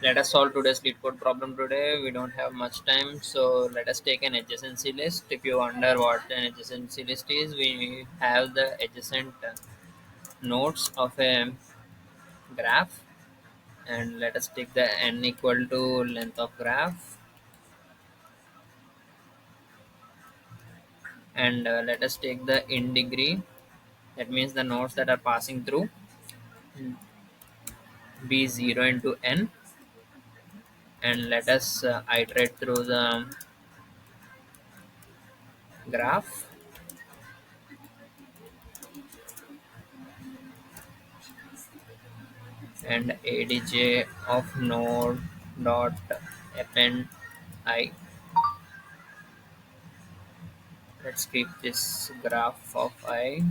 Let us solve today's Leetcode problem today. We don't have much time, so let us take an adjacency list. If you wonder what an adjacency list is, we have the adjacent nodes of a graph, and let us take the n equal to length of graph, and let us take the in degree. That means the nodes that are passing through be 0 into n, and let us iterate through the graph, and adj of node dot append I. Let's keep this graph of I,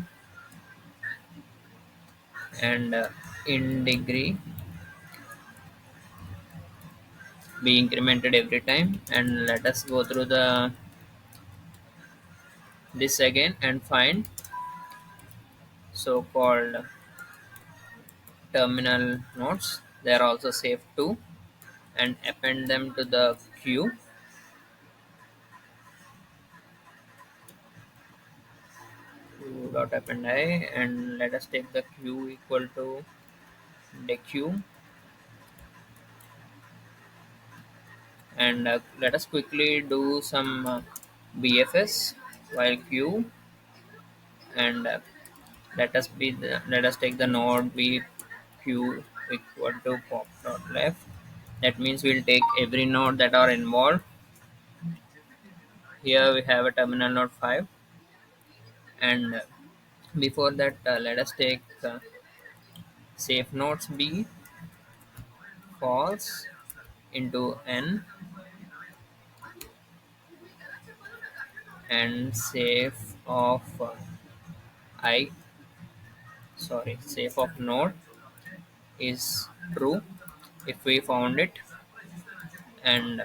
and in degree be incremented every time, and let us go through the this again and find so called terminal nodes. They are also safe too, and append them to the queue, dot append I, and let us take the queue equal to the queue, and let us quickly do some BFS while queue, and let us take the node b q equal to pop dot left. That means we'll take every node that are involved. Here we have a terminal node 5, and before that let us take safe nodes b false into n, and safe of I safe of node is true if we found it. And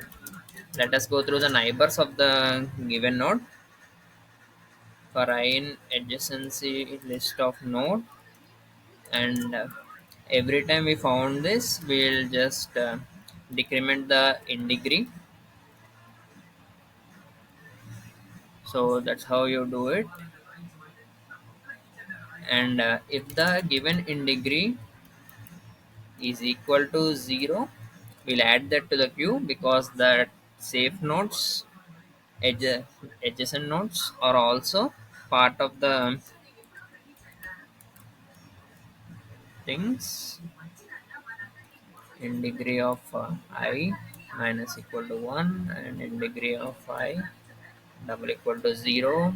let us go through the neighbors of the given node. For I in adjacency list of node, and every time we found this, we'll just decrement the in degree. So that's how you do it. And if the given in degree is equal to 0, we'll add that to the queue, because the safe nodes, adja- adjacent nodes, are also part of the things. In degree of I minus equal to 1, and in degree of I double equal to 0.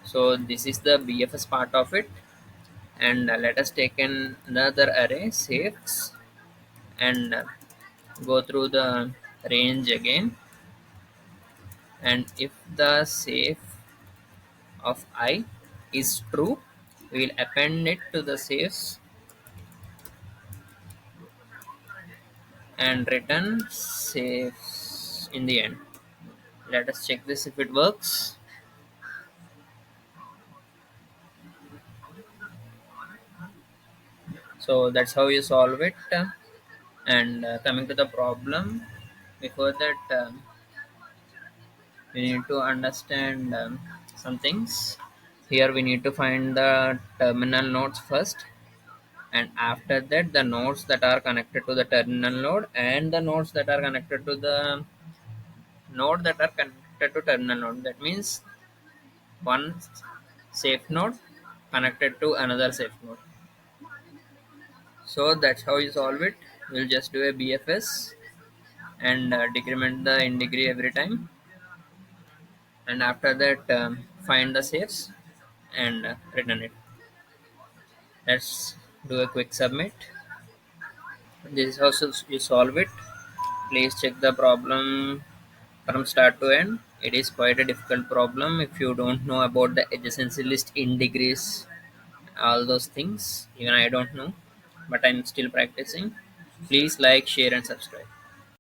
So this is the BFS part of it. And let us take another array safes, and go through the range again. And if the safe of I is true, we will append it to the safes and return safes in the end. Let us check this if it works. So that's how you solve it. And coming to the problem, before that, we need to understand some things. Here we need to find the terminal nodes first, and after that the nodes that are connected to the terminal node, and the nodes that are connected to the node that are connected to terminal node. That means one safe node connected to another safe node. So that's how you solve it. We'll just do a BFS, and decrement the in degree every time, and after that find the safes and return it. Let's do a quick submit. This is how you solve it. Please check the problem from start to end. It is quite a difficult problem if you don't know about the adjacency list in degrees, all those things. Even I don't know, but I'm still practicing. Please like, share, and subscribe.